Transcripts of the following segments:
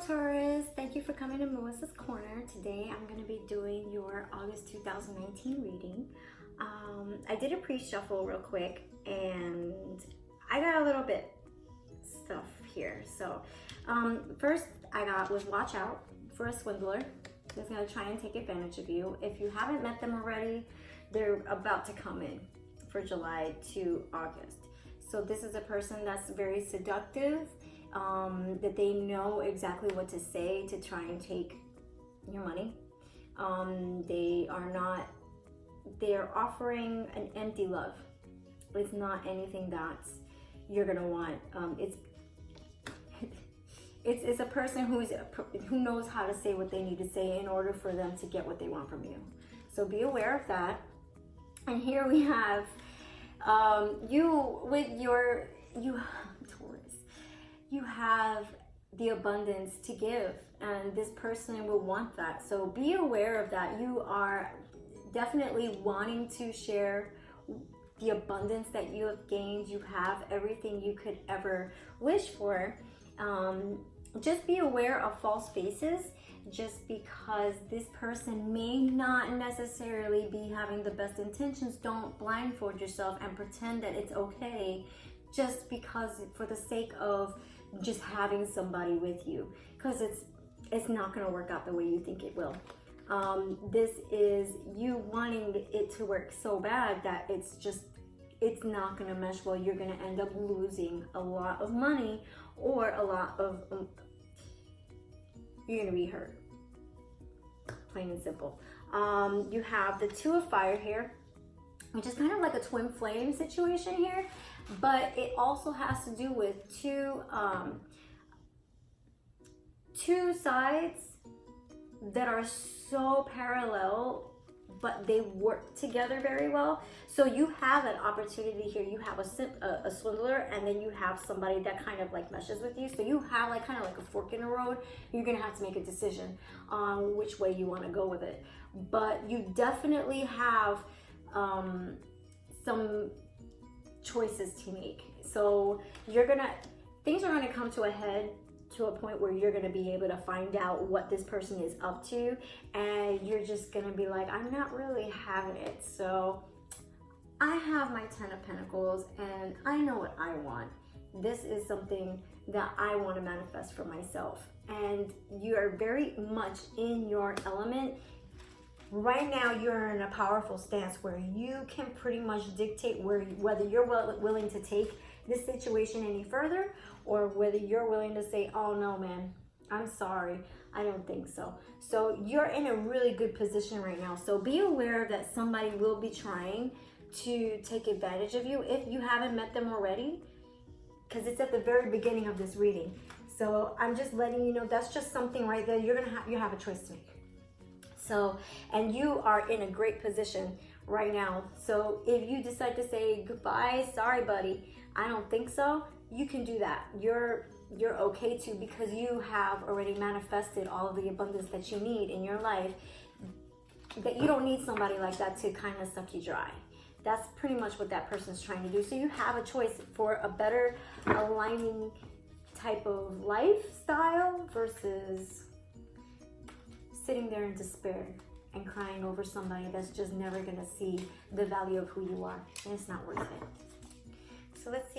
Taurus, thank you for coming to Melissa's Corner. Today I'm going to be doing your August 2019 reading. I did a pre-shuffle real quick and I got a little bit stuff here. So first I got was watch out for a swindler that's going to try and take advantage of you. If you haven't met them already, they're about to come in for July to August. So this is a person that's very seductive, that they know exactly what to say to try and take your money. They're offering an empty love. It's not anything that you're gonna want. It's a person who knows how to say what they need to say in order for them to get what they want from you. So be aware of that. And here we have Taurus, you have the abundance to give, and this person will want that. So be aware of that. You are definitely wanting to share the abundance that you have gained. You have everything you could ever wish for. Just be aware of false faces, just because this person may not necessarily be having the best intentions. Don't blindfold yourself and pretend that it's okay just because, for the sake of just having somebody with you, because it's not going to work out the way you think it will. This is you wanting it to work so bad that it's not going to mesh well. You're going to end up losing a lot of money, or a lot of you're going to be hurt, plain and simple. You have the Two of Fire here, which is kind of like a twin flame situation here, but it also has to do with two sides that are so parallel, but they work together very well. So you have an opportunity here. You have a swindler, and then you have somebody that kind of like meshes with you. So you have like kind of like a fork in the road. You're gonna have to make a decision on which way you want to go with it. But you definitely have some choices to make. So things are gonna come to a head, to a point where you're gonna be able to find out what this person is up to, and you're just gonna be like, I'm not really having it. So I have my Ten of Pentacles and I know what I want. This is something that I want to manifest for myself, and you are very much in your element. Right now, you're in a powerful stance where you can pretty much dictate whether you're willing to take this situation any further, or whether you're willing to say, oh no, man, I'm sorry, I don't think so. So you're in a really good position right now. So be aware that somebody will be trying to take advantage of you if you haven't met them already, because it's at the very beginning of this reading. So I'm just letting you know that's just something right there. You have a choice to make. So, and you are in a great position right now. So if you decide to say goodbye, sorry buddy, I don't think so, you can do that. You're okay to, because you have already manifested all of the abundance that you need in your life, that you don't need somebody like that to kind of suck you dry. That's pretty much what that person's trying to do. So you have a choice for a better aligning type of lifestyle versus sitting there in despair and crying over somebody that's just never gonna see the value of who you are, and it's not worth it. So let's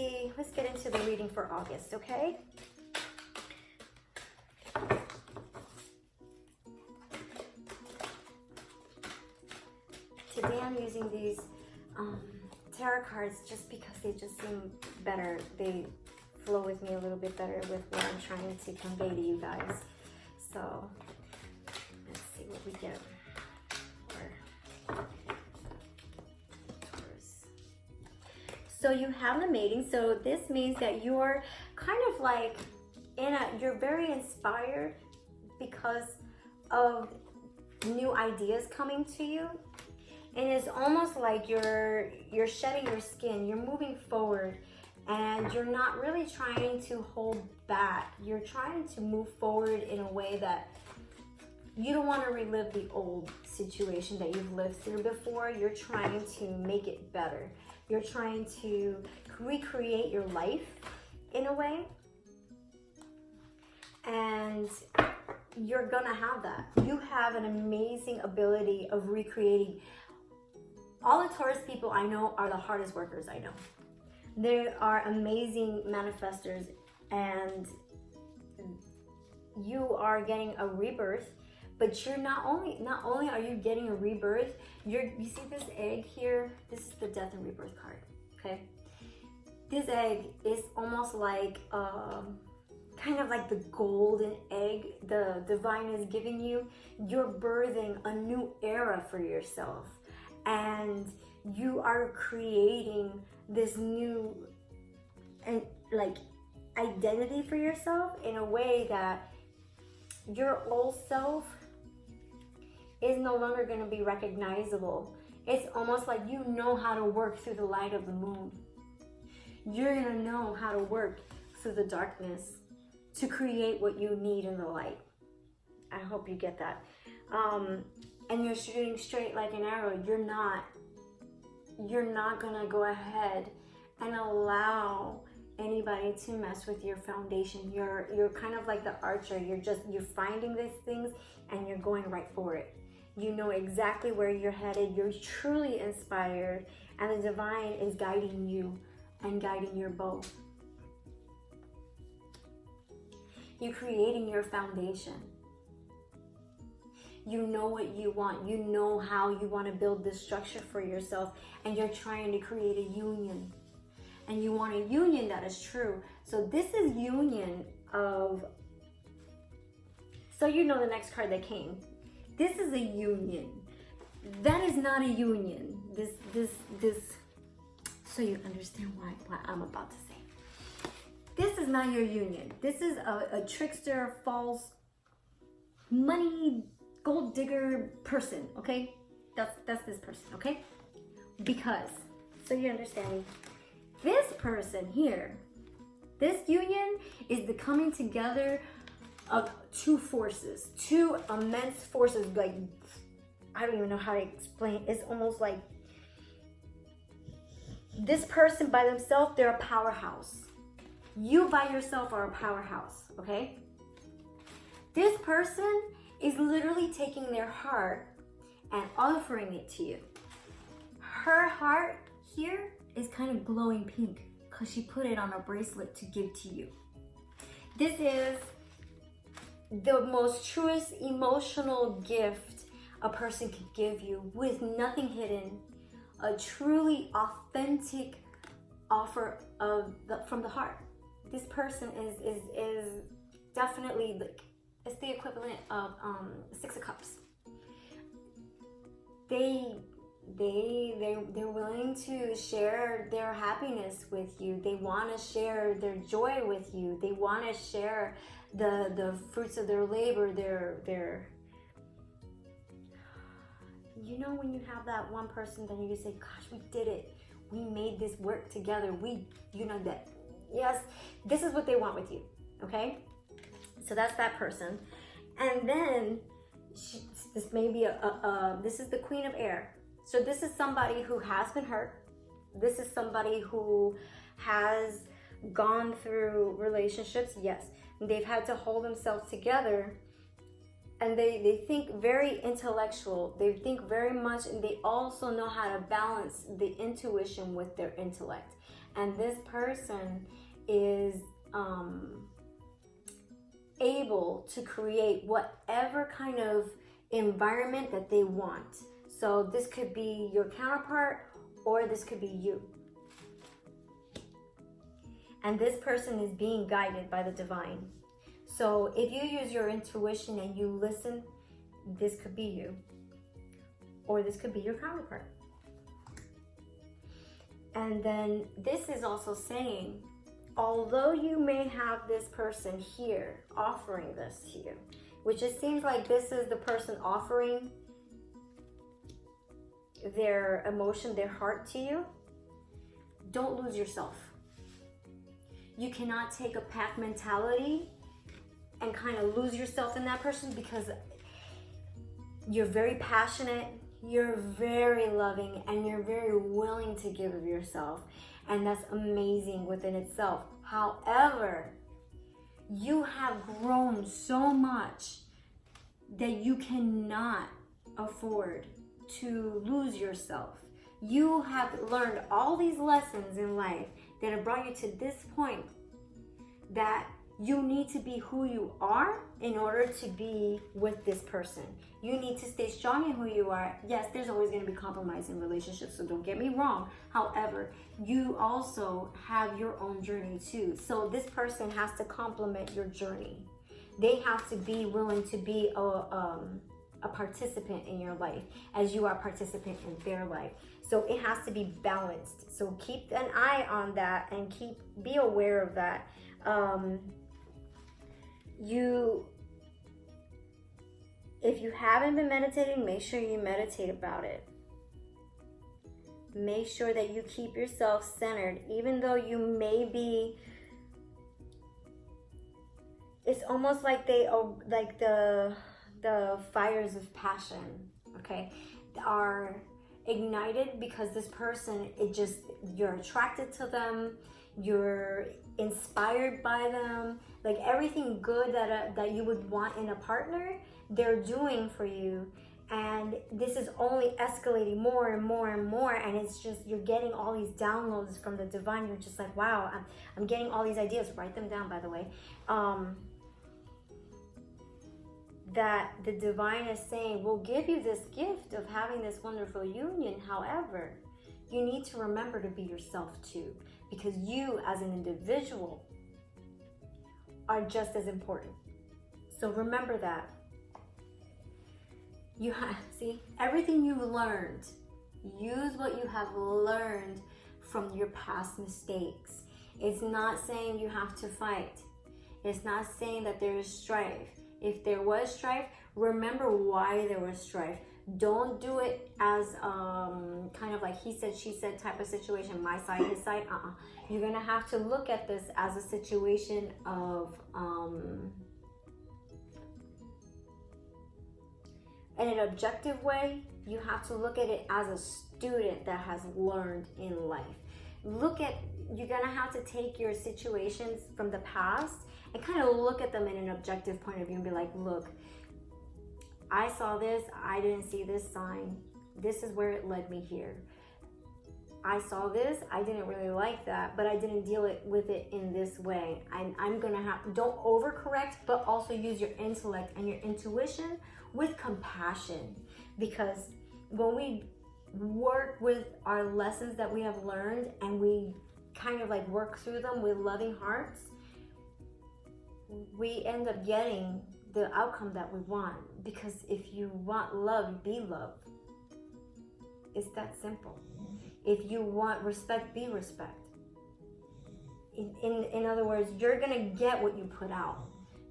get into the reading for August, okay? Today I'm using these tarot cards just because they just seem better. They flow with me a little bit better with what I'm trying to convey to you guys. So let's see what we get for Taurus. So you have the mating. So this means that you're kind of like you're very inspired because of new ideas coming to you. And it's almost like you're shedding your skin, you're moving forward, and you're not really trying to hold back. You're trying to move forward in a way that you don't want to relive the old situation that you've lived through before. You're trying to make it better. You're trying to recreate your life in a way. And And you're gonna have that. You have an amazing ability of recreating. All the Taurus people I know are the hardest workers I know. They are amazing manifestors, and you are getting a rebirth. But you're not only are you getting a rebirth, you see this egg here? This is the death and rebirth card, okay? This egg is almost like kind of like the golden egg the divine is giving you. You're birthing a new era for yourself, and you are creating this new and like identity for yourself in a way that your old self is no longer going to be recognizable. It's almost like you know how to work through the light of the moon. You're going to know how to work through the darkness to create what you need in the light. I hope you get that. And you're shooting straight like an arrow. You're not going to go ahead and allow anybody to mess with your foundation. You're kind of like the archer. You're finding these things and you're going right for it. You know exactly where you're headed. You're truly inspired, and the divine is guiding you and guiding your bow. You're creating your foundation. You know what you want. You know how you want to build this structure for yourself, and you're trying to create a union. And you want a union that is true. So this is union of, so you know the next card that came. This is a union. That is not a union. This, so you understand what I'm about to say. This is not your union. This is a trickster, false, money, gold digger person, okay? That's this person, okay? Because, so you're understanding, this person here, this union is the coming together of two forces, two immense forces. Like, I don't even know how to explain. It's almost like this person by themselves, they're a powerhouse. You by yourself are a powerhouse, okay? This person is literally taking their heart and offering it to you. Her heart here is kind of glowing pink because she put it on a bracelet to give to you. This is the most truest emotional gift a person could give you, with nothing hidden. A truly authentic offer from the heart. This person is definitely like, it's the equivalent of Six of Cups. They're willing to share their happiness with you. They want to share their joy with you. They want to share the fruits of their labor, their you know, when you have that one person, then you say, gosh, we did it. We made this work together. You know that, yes, this is what they want with you, okay? So that's that person. And then this may be this is the Queen of Air. So this is somebody who has been hurt. This is somebody who has gone through relationships. Yes, they've had to hold themselves together, and they think very intellectual. They think very much, and they also know how to balance the intuition with their intellect. And this person is able to create whatever kind of environment that they want. So this could be your counterpart, or this could be you. And this person is being guided by the divine. So if you use your intuition and you listen, this could be you, or this could be your counterpart. And then this is also saying, although you may have this person here offering this to you, which it seems like this is the person offering their emotion, their heart to you, don't lose yourself. You cannot take a pack mentality and kind of lose yourself in that person, because you're very passionate, you're very loving, and you're very willing to give of yourself. And that's amazing within itself. However, You have grown so much that you cannot afford to lose yourself. You have learned all these lessons in life that have brought you to this point, that you need to be who you are in order to be with this person. You need to stay strong in who you are. Yes, there's always going to be compromise in relationships, so don't get me wrong. However, you also have your own journey too. So this person has to complement your journey. They have to be willing to be a participant in your life as you are a participant in their life. So it has to be balanced. So keep an eye on that and be aware of that. If you haven't been meditating, make sure you meditate about it. Make sure that you keep yourself centered, even though you may be, it's almost like the fires of passion, okay, are ignited because this person, you're attracted to them, you're inspired by them, like everything good that you would want in a partner, they're doing for you. And this is only escalating more and more and more, and it's just, you're getting all these downloads from the divine. You're just like, wow, I'm getting all these ideas. Write them down, by the way. That the divine is saying, we'll give you this gift of having this wonderful union. However, you need to remember to be yourself too, because you as an individual are just as important. So remember that. See, everything you've learned, use what you have learned from your past mistakes. It's not saying you have to fight. It's not saying that there is strife. If there was strife, remember why there was strife. Don't do it as kind of like he said, she said type of situation, my side, his side. You're gonna have to look at this as a situation of in an objective way. You have to look at it as a student that has learned in life. You're gonna have to take your situations from the past and kind of look at them in an objective point of view and be like, look, I saw this, I didn't see this sign. This is where it led me here. I saw this, I didn't really like that, but I didn't deal with it in this way. I'm gonna don't overcorrect, but also use your intellect and your intuition with compassion. Because when we work with our lessons that we have learned and we kind of like work through them with loving hearts, we end up getting the outcome that we want. Because if you want love, be loved. It's that simple. If you want respect, be respect. In other words, you're gonna get what you put out.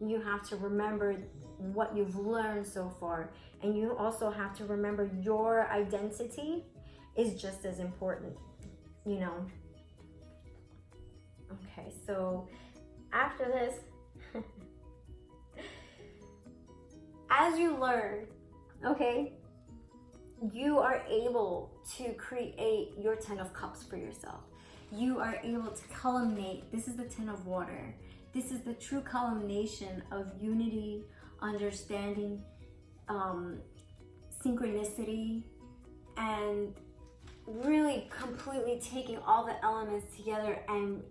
You have to remember what you've learned so far, and you also have to remember your identity is just as important, you know. Okay, so after this, as you learn, okay, you are able to create your 10 of cups for yourself. You are able to culminate. This is the 10 of water. This is the true culmination of unity, understanding, synchronicity, and really completely taking all the elements together and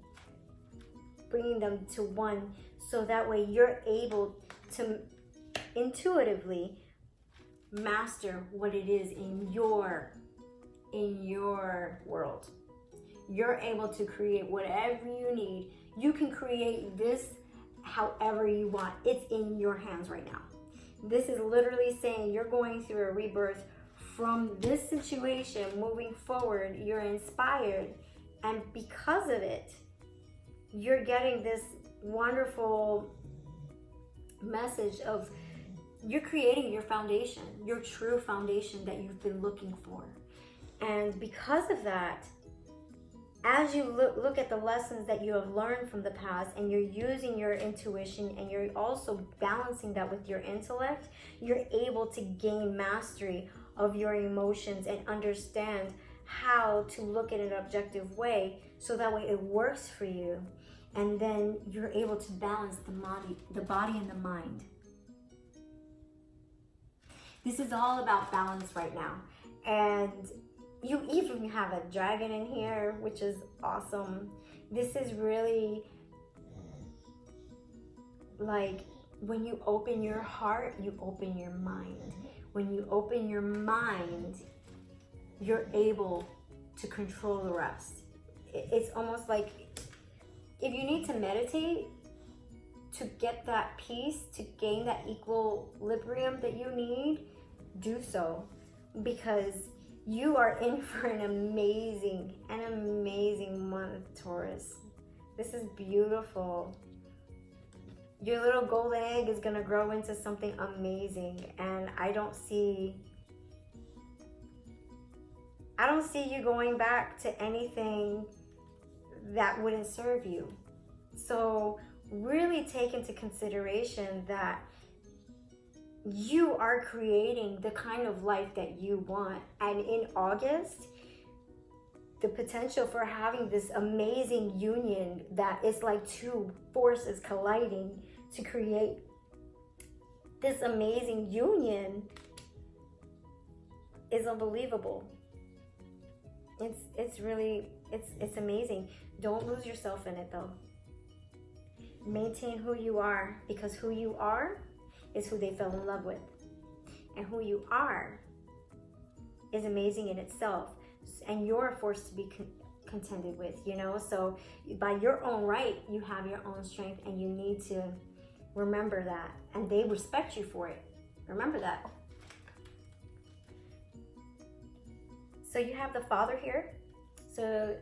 bringing them to one, so that way you're able to intuitively master what it is in your world. You're able to create whatever you need. You can create this however you want. It's in your hands right now. This is literally saying you're going through a rebirth from this situation. Moving forward, you're inspired, and because of it, you're getting this wonderful message of you're creating your foundation, your true foundation that you've been looking for. And because of that, as you look at the lessons that you have learned from the past, and you're using your intuition, and you're also balancing that with your intellect, you're able to gain mastery of your emotions and understand how to look at an objective way, so that way it works for you. and then you're able to balance the body and the mind. This is all about balance right now. And you even have a dragon in here, which is awesome. This is really like when you open your heart, you open your mind. When you open your mind, you're able to control the rest. It's almost like if you need to meditate to get that peace, to gain that equilibrium that you need, do so, because you are in for an amazing month, Taurus. This is beautiful. Your little golden egg is gonna grow into something amazing, and I don't see you going back to anything that wouldn't serve you. So really take into consideration that you are creating the kind of life that you want. And in August, the potential for having this amazing union that is like two forces colliding to create this amazing union is unbelievable. It's really amazing. Don't lose yourself in it though. Maintain who you are, because who you are is who they fell in love with. And who you are is amazing in itself. And you're a force to be contended with, you know? So by your own right, you have your own strength, and you need to remember that. And they respect you for it. Remember that. So you have the Father here. So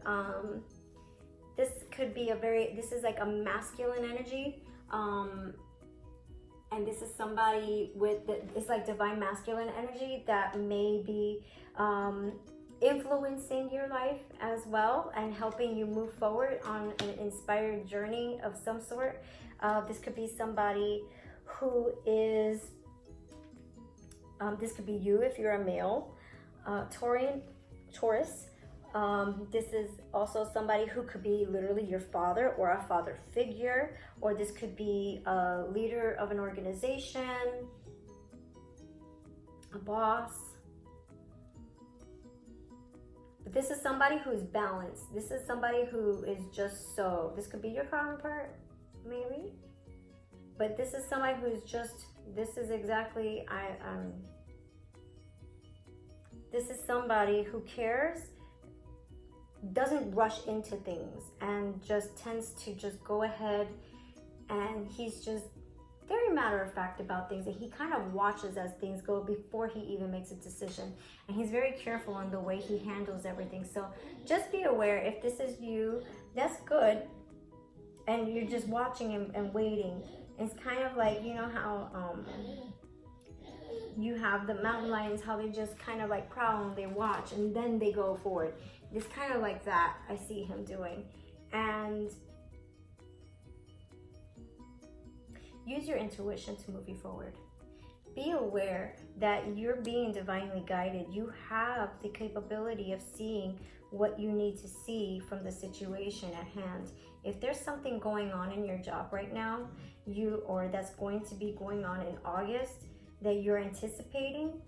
this could be this is like a masculine energy. And this is somebody it's like divine masculine energy that may be influencing your life as well and helping you move forward on an inspired journey of some sort. This could be somebody who is, this could be you if you're a male, Taurus. This is also somebody who could be literally your father or a father figure, or this could be a leader of an organization, a boss. But this is somebody who's balanced. This is somebody who is just so, this could be your counterpart, maybe. But this is somebody who's just, this is exactly, this is somebody who cares, doesn't rush into things, and just tends to just go ahead, and he's just very matter of fact about things, and he kind of watches as things go before he even makes a decision, and he's very careful in the way he handles everything. So just be aware, if this is you, that's good, and you're just watching him and waiting. It's kind of like, you know how you have the mountain lions, how they just kind of like prowl and they watch and then they go forward. It's kind of like that I see him doing. And use your intuition to move you forward. Be aware that you're being divinely guided. You have the capability of seeing what you need to see from the situation at hand. If there's something going on in your job right now, or that's going to be going on in August that you're anticipating,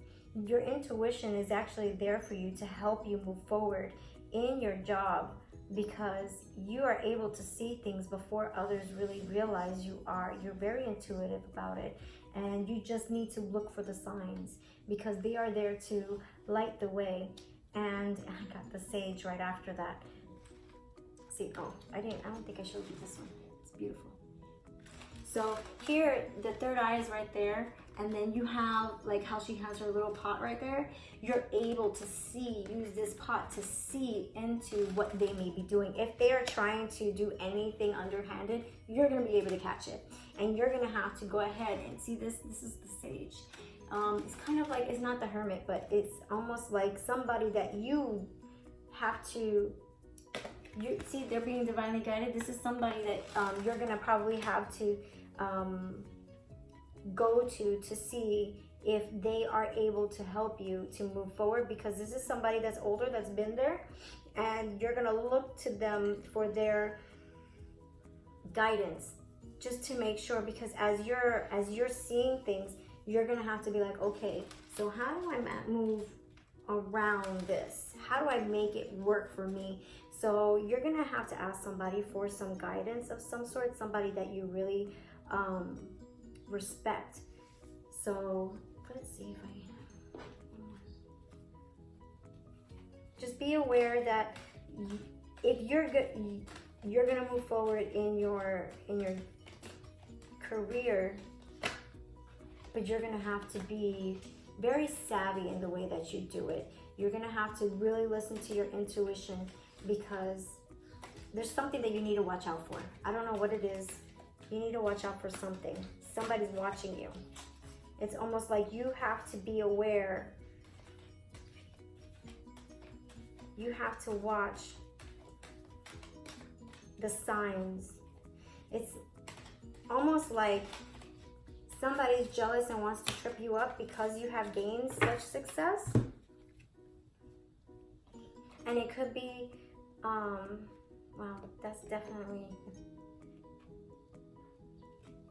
your intuition is actually there for you to help you move forward in your job, because you are able to see things before others really realize you are. You're very intuitive about it, and you just need to look for the signs, because they are there to light the way. And I got the sage right after that. See, I don't think I showed you this one. It's beautiful. So here, the third eye is right there, and then you have like how she has her little pot right there. You're able to use this pot to see into what they may be doing. If they are trying to do anything underhanded, you're gonna be able to catch it, and you're gonna have to go ahead and see this. This is the sage. It's kind of like, it's not the hermit, but it's almost like somebody that you have to. You see, they're being divinely guided. This is somebody that you're gonna probably have to go to see if they are able to help you to move forward, because this is somebody that's older, that's been there, and you're gonna look to them for their guidance, just to make sure, because as you're seeing things, you're gonna have to be like, okay, so how do I move around this? How do I make it work for me? So you're gonna have to ask somebody for some guidance of some sort, somebody that you really respect. So let's see if I just be aware that if you're good, you're gonna move forward in your career, but you're gonna have to be very savvy in the way that you do it. You're gonna have to really listen to your intuition, because there's something that you need to watch out for. I don't know what it is. You need to watch out for something. Somebody's watching you. It's almost like you have to be aware. You have to watch the signs. It's almost like somebody's jealous and wants to trip you up because you have gained such success. And it could be, wow, that's definitely,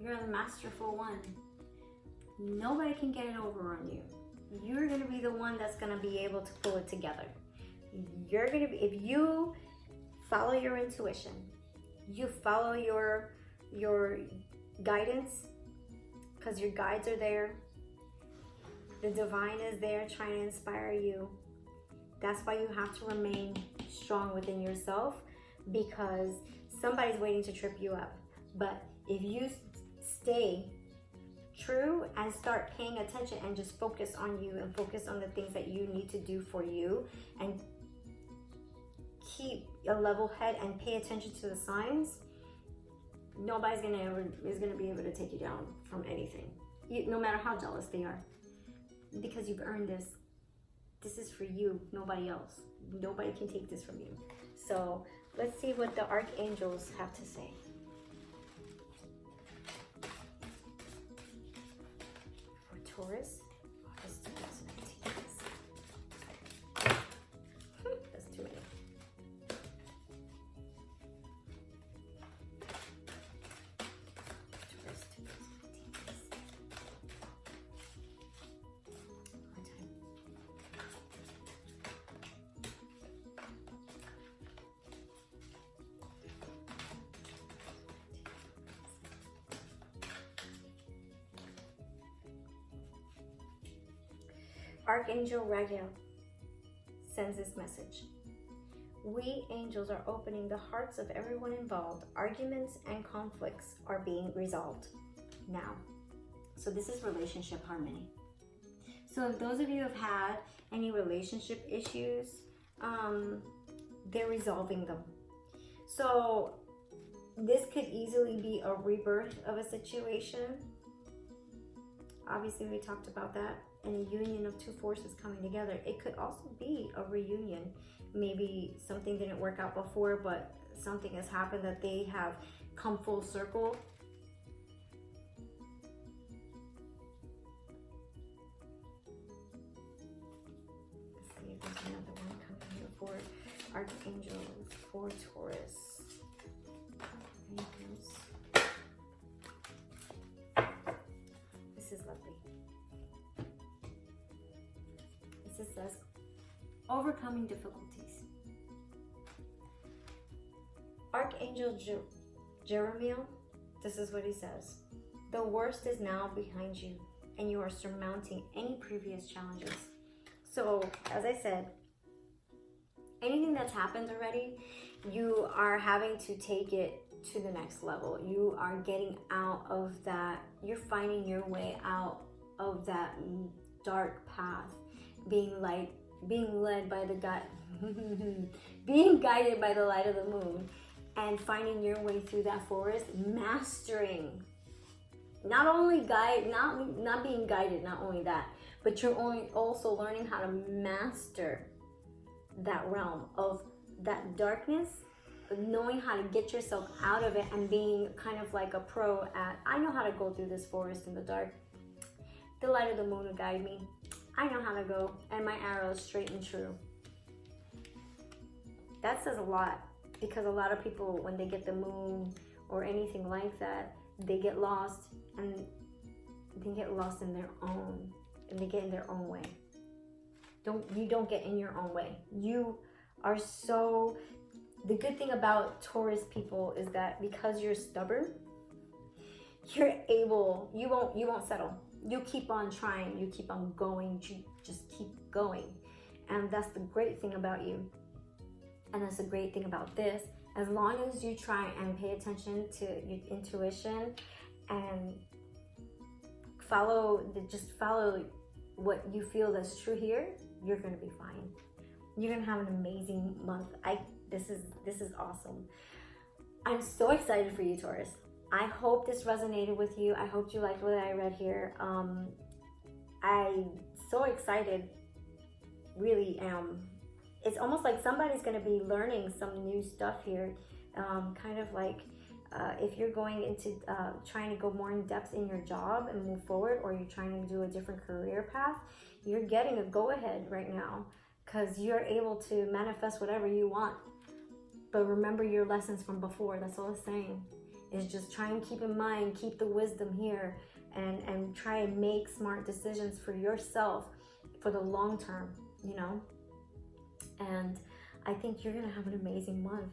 you're the masterful one. Nobody can get it over on you. You're gonna be the one that's gonna be able to pull it together. You're gonna be, if you follow your intuition, you follow your guidance, because your guides are there. The divine is there trying to inspire you. That's why you have to remain strong within yourself, because somebody's waiting to trip you up. But if you stay true and start paying attention and just focus on you and focus on the things that you need to do for you, and keep a level head and pay attention to the signs, nobody's is gonna be able to take you down from anything, no matter how jealous they are, because you've earned this. This is for you, nobody else. Nobody can take this from you. So let's see what the archangels have to say. For Taurus, August 2019. That's too many. Taurus 2019. One time. Archangel Raguel sends this message. We angels are opening the hearts of everyone involved. Arguments and conflicts are being resolved now. So this is relationship harmony. So if those of you have had any relationship issues, they're resolving them. So this could easily be a rebirth of a situation. Obviously, we talked about that. And a union of two forces coming together. It could also be a reunion. Maybe something didn't work out before, but something has happened that they have come full circle. Let's see if there's another one coming here for archangels, for Taurus. This is lovely. This says overcoming difficulties. Archangel Jeremiah, this is what he says. The worst is now behind you, and you are surmounting any previous challenges. So, as I said, anything that's happened already, you are having to take it to the next level. You are getting out of that. You're finding your way out of that dark path. Being led by the God, being guided by the light of the moon, and finding your way through that forest, mastering, not being guided, not only that, but you're also learning how to master that realm of that darkness, knowing how to get yourself out of it, and being kind of like a pro at, I know how to go through this forest in the dark. The light of the moon will guide me. I know how to go, and my arrow is straight and true. That says a lot, because a lot of people, when they get the moon or anything like that, they get lost, and they get lost in their own, and they get in their own way. You don't get in your own way. You are so, the good thing about Taurus people is that because you're stubborn, you're able, you won't settle. You keep on trying, you keep on going, you just keep going. And that's the great thing about you. And that's the great thing about this. As long as you try and pay attention to your intuition and just follow what you feel that's true here, you're gonna be fine. You're gonna have an amazing month. This is awesome. I'm so excited for you, Taurus. I hope this resonated with you. I hope you liked what I read here. I'm so excited, really am. It's almost like somebody's going to be learning some new stuff here. Kind of like if you're going into trying to go more in depth in your job and move forward, or you're trying to do a different career path, you're getting a go-ahead right now because you're able to manifest whatever you want. But remember your lessons from before. That's all it's saying. Is just try and keep in mind, keep the wisdom here, and try and make smart decisions for yourself for the long term, you know? And I think you're gonna have an amazing month.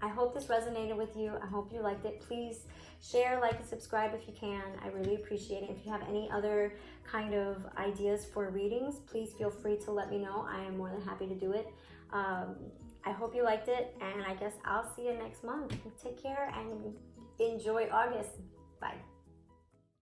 I hope this resonated with you. I hope you liked it. Please share, like, and subscribe if you can. I really appreciate it. If you have any other kind of ideas for readings, please feel free to let me know. I am more than happy to do it. I hope you liked it, and I guess I'll see you next month. Take care and enjoy August. Bye.